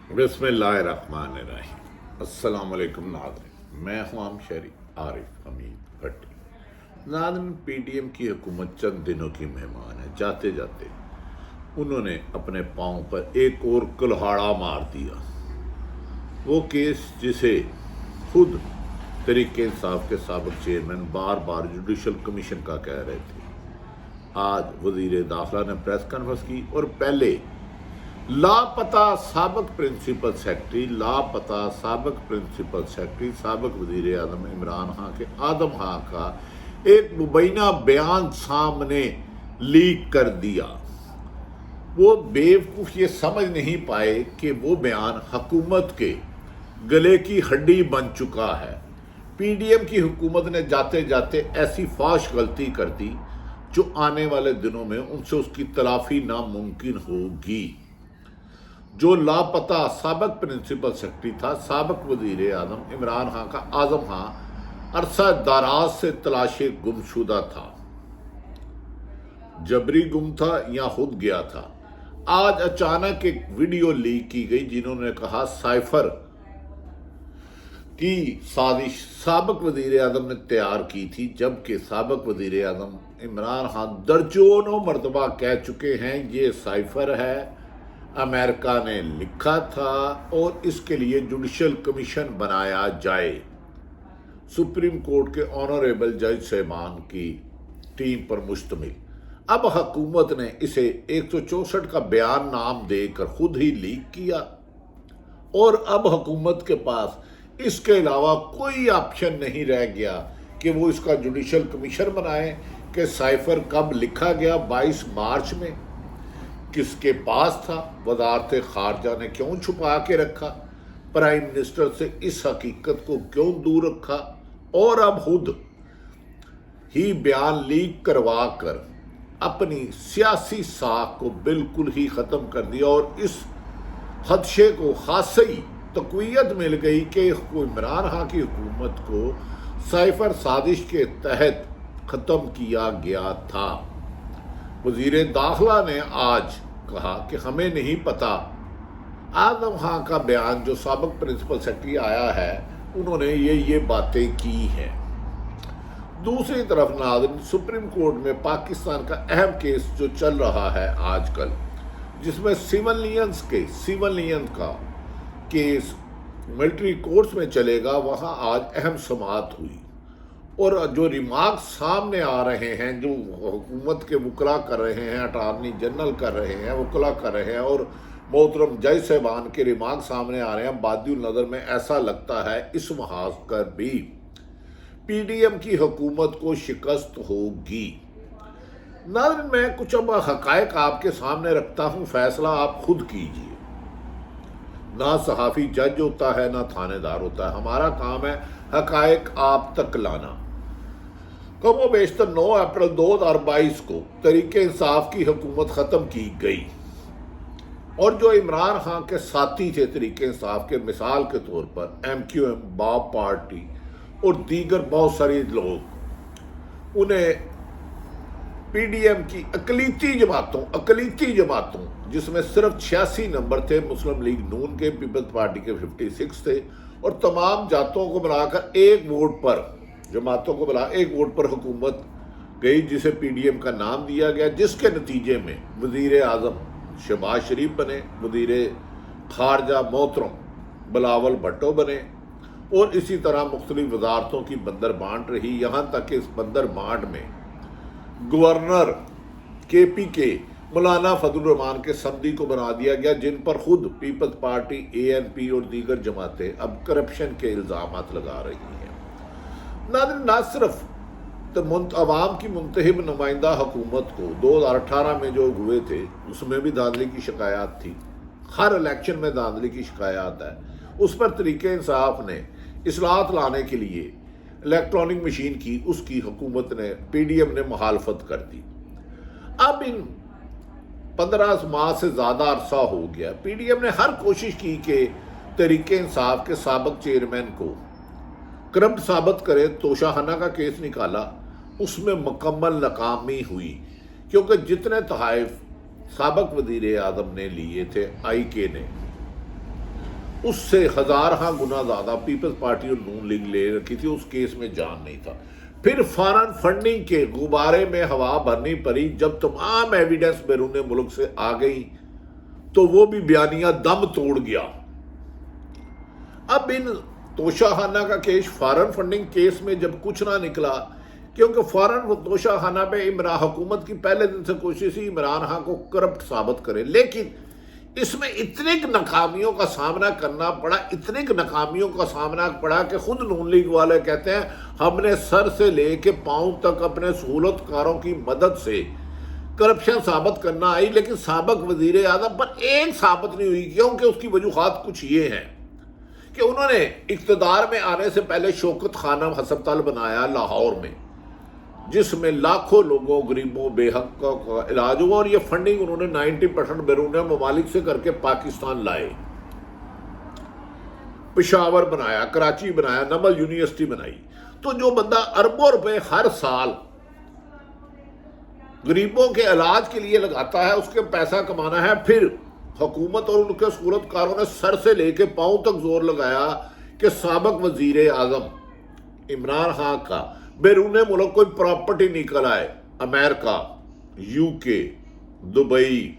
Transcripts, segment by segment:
بسم اللہ الرحمن الرحیم۔ السلام علیکم ناظرین، میں ہوں عام شہری عارف حمید بھٹی۔ ناظرین، پی ڈی ایم کی حکومت چند دنوں کی مہمان ہے، جاتے جاتے انہوں نے اپنے پاؤں پر ایک اور کلہاڑا مار دیا۔ وہ کیس جسے خود تحریک انصاف کے سابق چیئرمین بار بار جوڈیشل کمیشن کا کہہ رہے تھے، آج وزیر داخلہ نے پریس کانفرنس کی اور پہلے لاپتہ سابق پرنسپل سیکرٹری سابق وزیر اعظم عمران خان کے آدم خان کا ایک مبینہ بیان سامنے لیک کر دیا۔ وہ بیوقوف یہ سمجھ نہیں پائے کہ وہ بیان حکومت کے گلے کی ہڈی بن چکا ہے۔ پی ڈی ایم کی حکومت نے جاتے جاتے ایسی فاش غلطی کر دی جو آنے والے دنوں میں ان سے اس کی تلافی ناممکن ہوگی۔ جو لاپتہ سابق پرنسپل سیکرٹری تھا، سابق وزیر اعظم عمران خان کا اعظم خان عرصہ دراز سے تلاش گمشدہ تھا، جبری گم تھا یا خود گیا تھا۔ آج اچانک ایک ویڈیو لیک کی گئی جنہوں نے کہا سائفر کی سازش سابق وزیر اعظم نے تیار کی تھی، جبکہ سابق وزیر اعظم عمران خان درجنوں مرتبہ کہہ چکے ہیں یہ سائفر ہے، امریکہ نے لکھا تھا اور اس کے لیے جوڈیشل کمیشن بنایا جائے۔ سپریم کورٹ کے آنریبل جج صاحبان کی ٹیم پر مشتمل۔ اب حکومت نے اسے 164 کا بیان نام دے کر خود ہی لیک کیا اور اب حکومت کے پاس اس کے علاوہ کوئی آپشن نہیں رہ گیا کہ وہ اس کا جوڈیشل کمیشن بنائے کہ سائفر کب لکھا گیا، 22 مارچ میں، کس کے پاس تھا، وزارت خارجہ نے کیوں چھپا کے رکھا، پرائم منسٹر سے اس حقیقت کو کیوں دور رکھا، اور اب خود ہی بیان لیک کروا کر اپنی سیاسی ساکھ کو بالکل ہی ختم کر دیا اور اس خدشے کو خاصی تقویت مل گئی کہ عمران خان کی حکومت کو سائفر سازش کے تحت ختم کیا گیا تھا۔ وزیر داخلہ نے آج کہا کہ ہمیں نہیں پتا، آدم خان کا بیان جو سابق پرنسپل سیکرٹری آیا ہے انہوں نے یہ باتیں کی ہیں۔ دوسری طرف ناظرین، سپریم کورٹ میں پاکستان کا اہم کیس جو چل رہا ہے آج کل، جس میں سیولینس کا کیس ملٹری کورٹس میں چلے گا، وہاں آج اہم سماعت ہوئی اور جو ریمارکس سامنے آ رہے ہیں، جو حکومت کے وکلاء کر رہے ہیں، اٹارنی جنرل کر رہے ہیں، وکلاء کر رہے ہیں اور محترم جج صاحبان کے ریمارکس سامنے آ رہے ہیں، بادی النظر میں ایسا لگتا ہے اس محاذ کر بھی پی ڈی ایم کی حکومت کو شکست ہوگی۔ ناظرین، میں کچھ اب حقائق آپ کے سامنے رکھتا ہوں، فیصلہ آپ خود کیجئے۔ نہ صحافی جج ہوتا ہے، نہ تھانے دار ہوتا ہے، ہمارا کام ہے حقائق آپ تک لانا۔ کم و بیشتر 9 اپریل 2022 کو تحریک انصاف کی حکومت ختم کی گئی اور جو عمران خان کے ساتھی تھے تحریک انصاف کے، مثال کے طور پر ایم کیو ایم، باب پارٹی اور دیگر بہت ساری لوگ، انہیں پی ڈی ایم کی اقلیتی جماعتوں جس میں صرف 86 نمبر تھے، مسلم لیگ نون کے، پیپلز پارٹی کے 56 تھے، اور تمام جماعتوں کو ملا کر ایک ووٹ پر حکومت گئی جسے پی ڈی ایم کا نام دیا گیا، جس کے نتیجے میں وزیر اعظم شہباز شریف بنے، وزیر خارجہ محترم بلاول بھٹو بنے، اور اسی طرح مختلف وزارتوں کی بندر بانٹ رہی، یہاں تک کہ اس بندر بانٹ میں گورنر کے پی کے مولانا فضل الرحمان کے سمدی کو بنا دیا گیا، جن پر خود پیپلز پارٹی، اے این پی اور دیگر جماعتیں اب کرپشن کے الزامات لگا رہی ہیں۔ ناظرین، نہ صرف عوام کی منتخب نمائندہ حکومت کو 2018 میں جو ہوئے تھے اس میں بھی دھاندلی کی شکایات تھی، ہر الیکشن میں دھاندلی کی شکایات ہے، اس پر تحریک انصاف نے اصلاحات لانے کے لیے الیکٹرانک مشین کی، اس کی حکومت نے، پی ڈی ایم نے مخالفت کر دی۔ اب ان 15 ماہ سے زیادہ عرصہ ہو گیا، پی ڈی ایم نے ہر کوشش کی کہ تحریک انصاف کے سابق چیئرمین کو کرپٹ ثابت کرے، توشہ خانہ کا کیس نکالا، اس میں مکمل ناکامی ہوئی، کیونکہ جتنے تحائف سابق وزیر اعظم نے لیے تھے آئی کے نے، اس سے ہزارہ گنا زیادہ پیپلز پارٹی اور نون لیگ لے رکھی تھی، اس کیس میں جان نہیں تھا۔ پھر فارن فنڈنگ کے غبارے میں ہوا بھرنی پڑی، جب تمام ایویڈنس بیرون ملک سے آ گئی تو وہ بھی بیانیہ دم توڑ گیا۔ اب ان توشہ خانہ کا کیس فارن فنڈنگ کیس میں جب کچھ نہ نکلا، کیونکہ فارن توشہ خانہ پہ عمران حکومت کی پہلے دن سے کوشش تھی عمران خان کو کرپٹ ثابت کرے، لیکن اس میں اتنی ناکامیوں کا سامنا کرنا پڑا کہ خود نون لیگ والے کہتے ہیں ہم نے سر سے لے کے پاؤں تک اپنے سہولت کاروں کی مدد سے کرپشن ثابت کرنا آئی، لیکن سابق وزیر اعظم پر ایک ثابت نہیں ہوئی، کیونکہ اس کی وجوہات کچھ یہ ہیں کہ انہوں نے اقتدار میں آنے سے پہلے شوکت خانم ہسپتال بنایا لاہور میں، جس میں لاکھوں لوگوں غریبوں بے حق کا علاج ہوا، اور یہ فنڈنگ انہوں نے 90% بیرون ممالک سے کر کے پاکستان لائے۔ پشاور بنایا، کراچی بنایا، نمل یونیورسٹی بنائی۔ تو جو بندہ اربوں روپے ہر سال غریبوں کے علاج کے لیے لگاتا ہے، اس کے پیسہ کمانا ہے، پھر حکومت اور ان کے سہولت کاروں نے سر سے لے کے پاؤں تک زور لگایا کہ سابق وزیر اعظم عمران خان کا بیرون ملک کوئی پراپرٹی نکل آئے، امریکہ، یو کے، دبئی،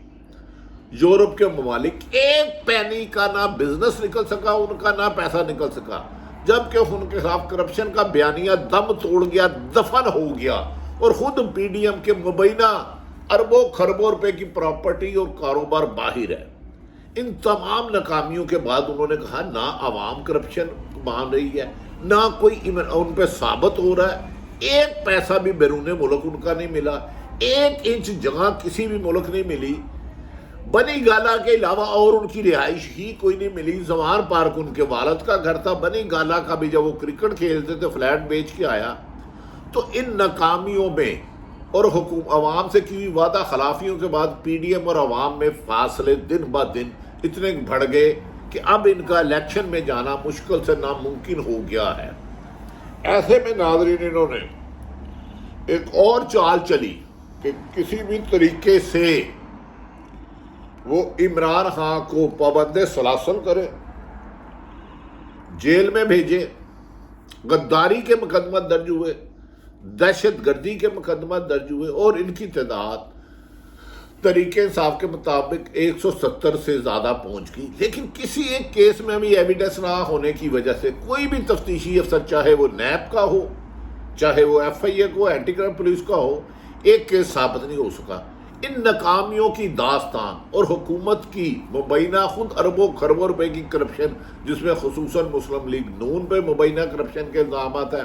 یورپ کے ممالک، ایک پینی کا نہ بزنس نکل سکا، ان کا نہ پیسہ نکل سکا، جبکہ ان کے خلاف کرپشن کا بیانیہ دم توڑ گیا، دفن ہو گیا، اور خود پی ڈی ایم کے مبینہ اربوں خربوں روپے کی پراپرٹی اور کاروبار باہر ہے۔ ان تمام ناکامیوں کے بعد انہوں نے کہا نہ عوام کرپشن مان رہی ہے، نہ کوئی ان پہ ثابت ہو رہا ہے، ایک پیسہ بھی بیرون ملک ان کا نہیں ملا، ایک انچ جگہ کسی بھی ملک نہیں ملی، بنی گالا کے علاوہ اور ان کی رہائش ہی کوئی نہیں ملی۔ زوان پارک ان کے والد کا گھر تھا، بنی گالا کا بھی جب وہ کرکٹ کھیلتے تھے فلیٹ بیچ کے آیا۔ تو ان ناکامیوں میں اور عوام سے کی وعدہ خلافیوں کے بعد پی ڈی ایم اور عوام میں فاصلے دن بہ دن اتنے بڑھ گئے کہ اب ان کا الیکشن میں جانا مشکل سے ناممکن ہو گیا ہے۔ ایسے میں ناظرین انہوں نے ایک اور چال چلی کہ کسی بھی طریقے سے وہ عمران خان کو پابند سلاسل کرے، جیل میں بھیجے، غداری کے مقدمہ درج ہوئے، دہشت گردی کے مقدمہ درج ہوئے، اور ان کی تعداد طریقے انصاف کے مطابق 170 سے زیادہ پہنچ گئی۔ لیکن کسی ایک کیس میں بھی ایویڈنس نہ ہونے کی وجہ سے کوئی بھی تفتیشی افسر، چاہے وہ نیب کا ہو، چاہے وہ ایف آئی اے کو، اینٹی کرپشن پولیس کا ہو، ایک کیس ثابت نہیں ہو سکا۔ ان ناکامیوں کی داستان اور حکومت کی مبینہ خود اربوں خربوں روپے کی کرپشن، جس میں خصوصاً مسلم لیگ نون پہ مبینہ کرپشن کے الزامات ہیں،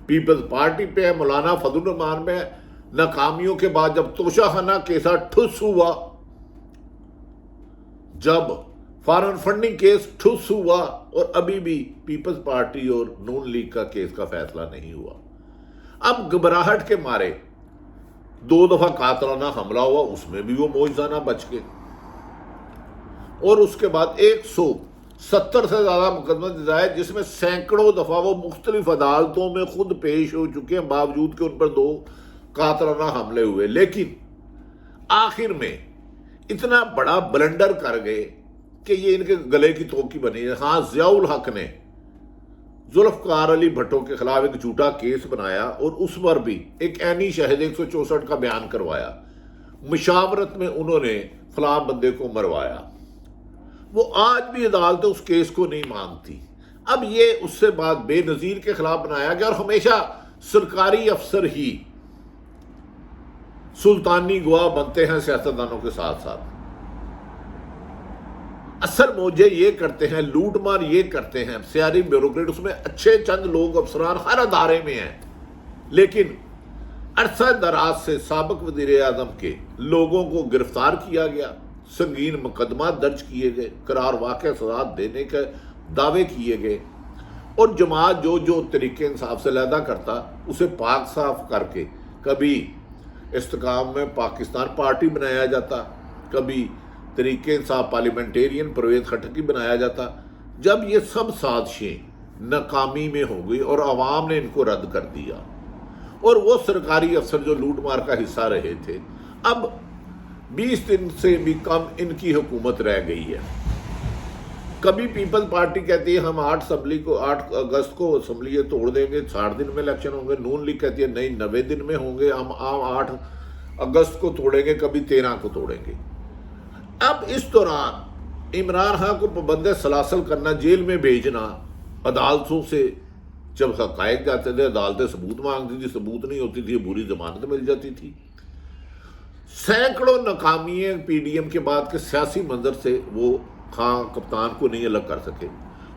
پیپلز پارٹی پہ ہے، مولانا فضل الرحمان پہ ہے، ناکامیوں کے بعد جب توشہ خانہ کیسا ٹھس ہوا، جب فارن فنڈنگ کیس ٹھس ہوا، اور ابھی بھی پیپلز پارٹی اور نون لیگ کا کیس کا فیصلہ نہیں ہوا۔ اب گھبراہٹ کے مارے 2 دفعہ قاتلانہ حملہ ہوا، اس میں بھی وہ معجزانہ بچ گئے، اور اس کے بعد 170 سے زیادہ مقدمہ جزائے، جس میں سینکڑوں دفعہ وہ مختلف عدالتوں میں خود پیش ہو چکے ہیں، باوجود کہ ان پر 2 قاتلانہ حملے ہوئے۔ لیکن آخر میں اتنا بڑا بلنڈر کر گئے کہ یہ ان کے گلے کی توکی بنی ہے۔ ہاں، ضیاء الحق نے ذوالفقار علی بھٹو کے خلاف ایک جھوٹا کیس بنایا، اور اس پر بھی ایک عینی شاہد 164 کا بیان کروایا، مشاورت میں انہوں نے فلاں بندے کو مروایا۔ وہ آج بھی عدالتیں اس کیس کو نہیں مانتی۔ اب یہ اس سے بعد بے نظیر کے خلاف بنایا گیا، اور ہمیشہ سرکاری افسر ہی سلطانی گواہ بنتے ہیں سیاستدانوں کے ساتھ ساتھ۔ اثر موجے یہ کرتے ہیں، لوٹ مار یہ کرتے ہیں سیاسی بیوروکریٹ، اس میں اچھے چند لوگ افسران ہر ادارے میں ہیں، لیکن عرصہ دراز سے سابق وزیر اعظم کے لوگوں کو گرفتار کیا گیا، سنگین مقدمات درج کیے گئے، قرار واقع سزا دینے کے دعوے کیے گئے، اور جماعت جو طریقے انصاف سے علیحدہ کرتا اسے پاک صاف کر کے کبھی استحکام میں پاکستان پارٹی بنایا جاتا، کبھی طریقے انصاف پارلیمنٹیرین پرویز خٹک بنایا جاتا۔ جب یہ سب سازشیں ناکامی میں ہو گئی اور عوام نے ان کو رد کر دیا، اور وہ سرکاری افسر جو لوٹ مار کا حصہ رہے تھے، اب 20 دن سے بھی کم ان کی حکومت رہ گئی ہے۔ کبھی پیپل پارٹی کہتی ہے ہم 8 اگست کو اسمبلی توڑ دیں گے، 60 دن میں الیکشن ہوں گے. نون لیگ کہتی ہے نہیں 90 دن میں ہوں گے، ہم 8 اگست کو توڑیں گے، کبھی 13 کو توڑیں گے. اب اس دوران عمران خان کو پابند سلاسل کرنا، جیل میں بھیجنا، عدالتوں سے جب حقائق جاتے تھے عدالتیں ثبوت مانگتی تھی، ثبوت نہیں ہوتی تھی، بری ضمانت مل جاتی تھی. سینکڑوں ناکامیاں پی ڈی ایم کے بعد کے سیاسی منظر سے وہ خان کپتان کو نہیں الگ کر سکے.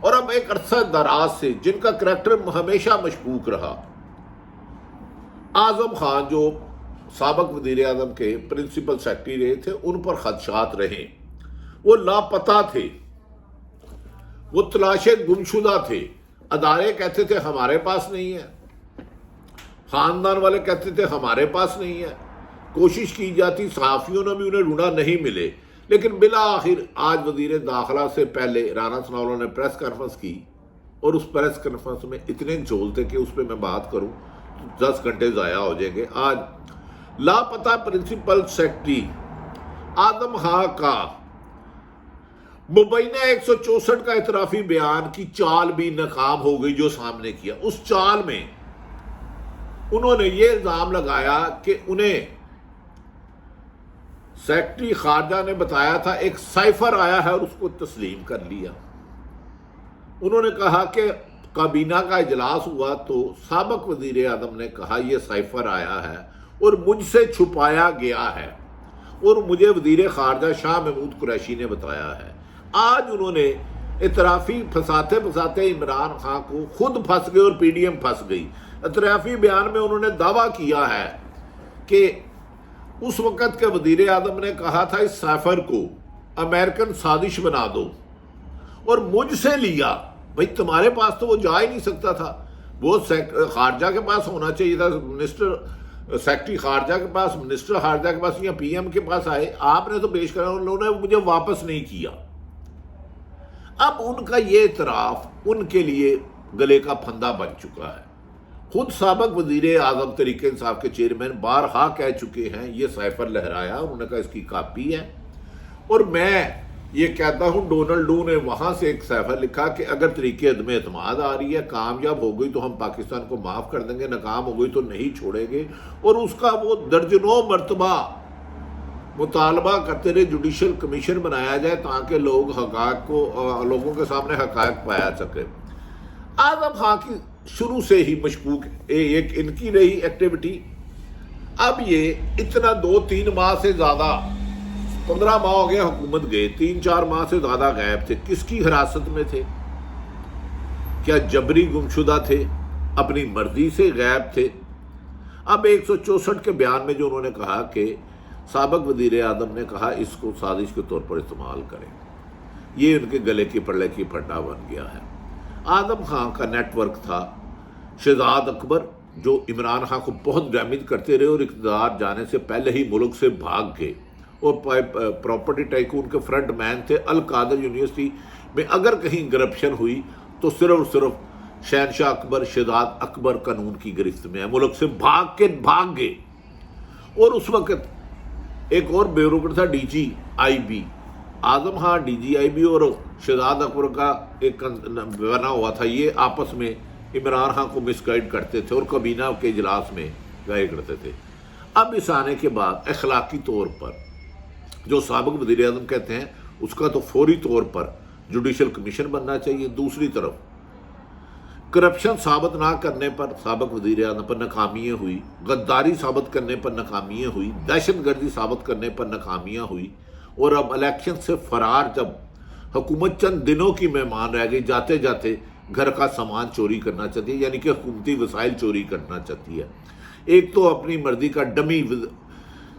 اور اب ایک عرصہ دراز سے جن کا کریکٹر ہمیشہ مشکوک رہا، اعظم خان جو سابق وزیر اعظم کے پرنسپل سیکرٹری رہے تھے، ان پر خدشات رہے. وہ لاپتہ تھے، وہ تلاشیں گمشدہ تھے. ادارے کہتے تھے ہمارے پاس نہیں ہے، خاندان والے کہتے تھے ہمارے پاس نہیں ہے. کوشش کی جاتی، صحافیوں نے بھی انہیں ڈھونڈا، نہیں ملے. لیکن بالآخر آج وزیر داخلہ سے پہلے رانا ثناءاللہ نے پریس کانفرنس کی، اور اس پریس کانفرنس میں اتنے جھول تھے کہ اس پہ میں بات کروں تو 10 گھنٹے ضائع ہو جائیں گے. آج لاپتہ پرنسپل سیکرٹری اعظم خان کا مبینہ 164 کا اعترافی بیان کی چال بھی ناکام ہو گئی جو سامنے کیا. اس چال میں انہوں نے یہ الزام لگایا کہ انہیں سیکرٹری خارجہ نے بتایا تھا ایک سائفر آیا ہے اور اس کو تسلیم کر لیا. انہوں نے کہا کہ کابینہ کا اجلاس ہوا تو سابق وزیر اعظم نے کہا یہ سائفر آیا ہے اور مجھ سے چھپایا گیا ہے، اور مجھے وزیر خارجہ شاہ محمود قریشی نے بتایا ہے. آج انہوں نے اعترافی پھنساتے پھنساتے عمران خان کو خود پھنس گئے اور پی ڈی ایم پھنس گئی. اعترافی بیان میں انہوں نے دعویٰ کیا ہے کہ اس وقت کے وزیر اعظم نے کہا تھا اس سائفر کو امریکن سازش بنا دو، اور مجھ سے لیا. بھئی تمہارے پاس تو وہ جا ہی نہیں سکتا تھا، وہ خارجہ کے پاس ہونا چاہیے تھا، سیکرٹری خارجہ کے پاس، منسٹر خارجہ کے پاس یا پی ایم کے پاس آئے. آپ نے تو پیش کرا، انہوں نے مجھے واپس نہیں کیا. اب ان کا یہ اعتراف ان کے لیے گلے کا پھندا بن چکا ہے. خود سابق وزیر اعظم تحریک انصاف کے چیئرمین بارہا کہہ چکے ہیں یہ سائفر لہرایا، انہوں نے کہا اس کی کاپی ہے. اور میں یہ کہتا ہوں ڈونلڈ ڈو نے وہاں سے ایک سائفر لکھا کہ اگر طریق عدم اعتماد آ رہی ہے، کامیاب ہو گئی تو ہم پاکستان کو معاف کر دیں گے، ناکام ہو گئی تو نہیں چھوڑیں گے. اور اس کا وہ درجنوں مرتبہ مطالبہ کرتے رہے جوڈیشل کمیشن بنایا جائے تاکہ لوگوں کے سامنے حقائق پایا سکے. اعظم خان کی شروع سے ہی مشکوک ایک ان کی رہی ایکٹیویٹی. اب یہ اتنا 2-3 ماہ سے زیادہ 15 ماہ ہو گئے حکومت گئے، 3-4 ماہ سے زیادہ غائب تھے. کس کی حراست میں تھے؟ کیا جبری گمشدہ تھے؟ اپنی مرضی سے غائب تھے؟ اب 164 کے بیان میں جو انہوں نے کہا کہ سابق وزیر اعظم نے کہا اس کو سازش کے طور پر استعمال کریں، یہ ان کے گلے کی پڑے کی پھٹا بن گیا ہے. اعظم خان کا نیٹ ورک تھا شہزاد اکبر، جو عمران خان کو بہت ڈیمیج کرتے رہے اور اقتدار جانے سے پہلے ہی ملک سے بھاگ گئے، اور پراپرٹی ٹائکون کے فرنٹ مین تھے. القادر یونیورسٹی میں اگر کہیں کرپشن ہوئی تو صرف شہنشاہ اکبر، شہزاد اکبر قانون کی گرفت میں ہے، ملک سے بھاگ گئے. اور اس وقت ایک اور بیوروکریٹ تھا D G I B. Azam Khan D G I B اور شہزاد اکبر کا ایک بنا ہوا تھا، یہ آپس میں عمران خان کو مس گائیڈ کرتے تھے اور کابینہ کے اجلاس میں گائے کرتے تھے. اب اس آنے کے بعد اخلاقی طور پر جو سابق وزیر اعظم کہتے ہیں اس کا تو فوری طور پر جوڈیشل کمیشن بننا چاہیے. دوسری طرف کرپشن ثابت نہ کرنے پر سابق وزیر اعظم پر ناکامیاں ہوئی، غداری ثابت کرنے پر ناکامیاں ہوئی، دہشت گردی ثابت کرنے پر ناکامیاں ہوئی، اور اب الیکشن سے فرار جب حکومت چند دنوں کی مہمان رہ گئی، جاتے جاتے گھر کا سامان چوری کرنا چاہتی ہے، یعنی کہ حکومتی وسائل چوری کرنا چاہتی ہے. ایک تو اپنی مرضی کا ڈمی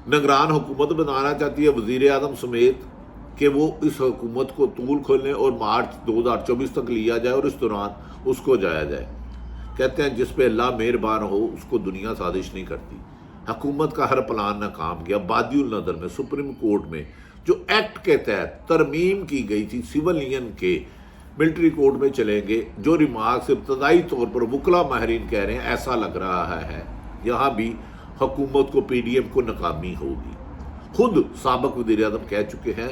نگران حکومت بنانا چاہتی ہے وزیر اعظم سمیت کہ وہ اس حکومت کو طول کھولنے اور مارچ 2024 تک لیا جائے اور اس دوران اس کو جایا جائے. کہتے ہیں جس پہ اللہ مہربان ہو اس کو دنیا سازش نہیں کرتی. حکومت کا ہر پلان ناکام گیا. بادی النظر میں سپریم کورٹ میں جو ایکٹ کے تحت ترمیم کی گئی تھی سیولین کے، ملٹری کورٹ میں چلیں گے. جو ریمارکس ابتدائی طور پر وکلا ماہرین کہہ رہے ہیں ایسا لگ رہا ہے یہاں بھی حکومت کو پی ڈی ایم کو ناکامی ہوگی. خود سابق وزیر اعظم کہہ چکے ہیں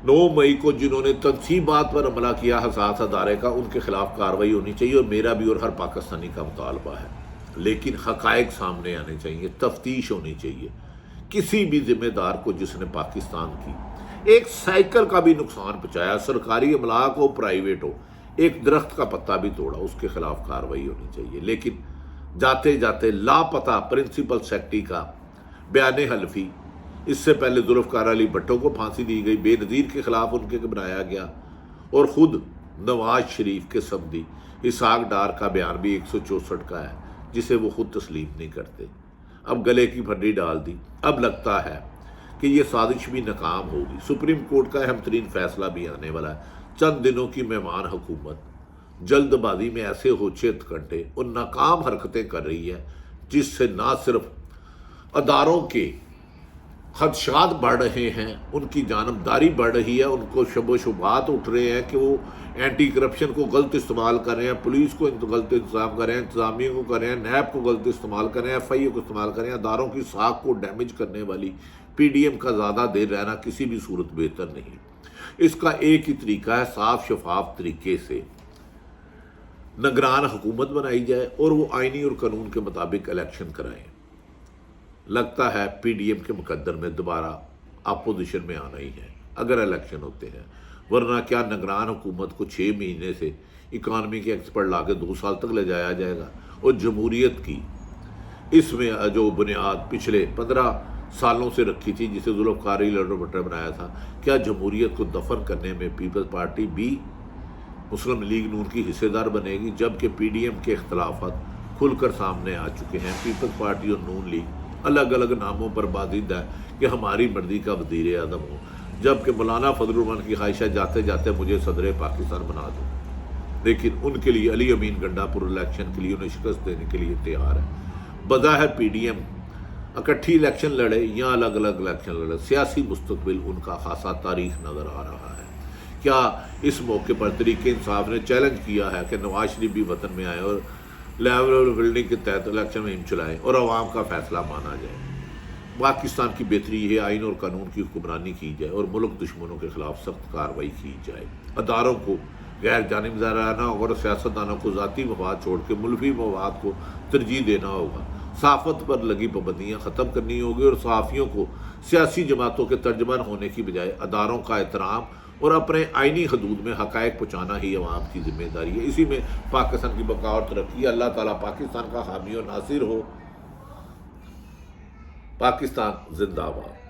9 مئی کو جنہوں نے تنصیبات پر حملہ کیا حساس ادارے کا، ان کے خلاف کارروائی ہونی چاہیے، اور میرا بھی اور ہر پاکستانی کا مطالبہ ہے، لیکن حقائق سامنے آنے چاہیے، تفتیش ہونی چاہیے۔ کسی بھی ذمہ دار کو جس نے پاکستان کی ایک سائیکل کا بھی نقصان پہنچایا، سرکاری املاک ہو پرائیویٹ ہو، ایک درخت کا پتا بھی توڑا، اس کے خلاف کارروائی ہونی چاہیے۔ لیکن جاتے جاتے لاپتہ پرنسپل سیکرٹری کا بیان حلفی، اس سے پہلے ذوالفقار علی بھٹو کو پھانسی دی گئی، بے نظیر کے خلاف ان کے بنایا گیا، اور خود نواز شریف کے سمدی اسحاق ڈار کا بیان بھی 164 کا ہے، جسے وہ خود تسلیم نہیں کرتے۔ اب گلے کی پھڈی ڈال دی، اب لگتا ہے کہ یہ سازش بھی ناکام ہوگی۔ سپریم کورٹ کا اہم ترین فیصلہ بھی آنے والا ہے۔ چند دنوں کی مہمان حکومت جلد بازی میں ایسے ہوچے کنٹے اور ناکام حرکتیں کر رہی ہے، جس سے نہ صرف اداروں کے خدشات بڑھ رہے ہیں، ان کی جانبداری بڑھ رہی ہے، ان کو شب و شبہات اٹھ رہے ہیں کہ وہ اینٹی کرپشن کو غلط استعمال کر رہے ہیں، پولیس کو غلط انتظام کر رہے ہیں، انتظامیہ کو کر رہے ہیں، نیب کو غلط استعمال کر رہے ہیں، ایف آئی اے کو استعمال کر رہے ہیں۔ اداروں کی ساکھ کو ڈیمیج کرنے والی پی ڈی ایم کا زیادہ دیر رہنا کسی بھی صورت بہتر نہیں۔ اس کا ایک ہی طریقہ ہے، صاف شفاف طریقے سے نگران حکومت بنائی جائے اور وہ آئینی اور قانون کے مطابق الیکشن کرائیں۔ لگتا ہے پی ڈی ایم کے مقدر میں دوبارہ اپوزیشن میں آنا ہی ہے اگر الیکشن ہوتے ہیں، ورنہ کیا نگران حکومت کو 6 مہینے سے اکانومی کے ایکسپرٹ لا کے 2 سال تک لے جایا جائے گا؟ اور جمہوریت کی اس میں جو بنیاد پچھلے 15 سالوں سے رکھی تھی، جسے ذوالفقار علی بھٹو نے بنایا تھا، کیا جمہوریت کو دفن کرنے میں پیپلز پارٹی بھی مسلم لیگ نون کی حصے دار بنے گی؟ جبکہ پی ڈی ایم کے اختلافات کھل کر سامنے آ چکے ہیں۔ پیپلز پارٹی اور نون لیگ الگ الگ ناموں پر بازید ہے کہ ہماری مرضی کا وزیر اعظم ہو، جبکہ مولانا فضل الرحمان کی خواہش ہے جاتے جاتے مجھے صدر پاکستان بنا دو، لیکن ان کے لیے علی امین گنڈا پور الیکشن کے لیے انہیں شکست دینے کے لیے تیار ہے۔ بظاہر پی ڈی ایم اکٹھی الیکشن لڑے یا الگ الگ الیکشن لڑے، سیاسی مستقبل ان کا خاصا تاریخ نظر آ رہا ہے۔ کیا اس موقع پر تحریک انصاف نے چیلنج کیا ہے کہ نواز شریف بھی وطن میں آئے اور لیول بلڈنگ کے تحت الیکشن مہم چلائیں اور عوام کا فیصلہ مانا جائے؟ پاکستان کی بہتری یہ آئین اور قانون کی حکمرانی کی جائے اور ملک دشمنوں کے خلاف سخت کارروائی کی جائے۔ اداروں کو غیر جانبدارانہ اور سیاستدانوں کو ذاتی مفاد چھوڑ کے ملکی مفاد کو ترجیح دینا ہوگا۔ صحافت پر لگی پابندیاں ختم کرنی ہوگی اور صحافیوں کو سیاسی جماعتوں کے ترجمان ہونے کی بجائے اداروں کا احترام اور اپنے آئینی حدود میں حقائق پہنچانا ہی عوام کی ذمہ داری ہے۔ اسی میں پاکستان کی بقا اور ترقی۔ اللہ تعالیٰ پاکستان کا حامی و ناصر ہو۔ پاکستان زندہ باد۔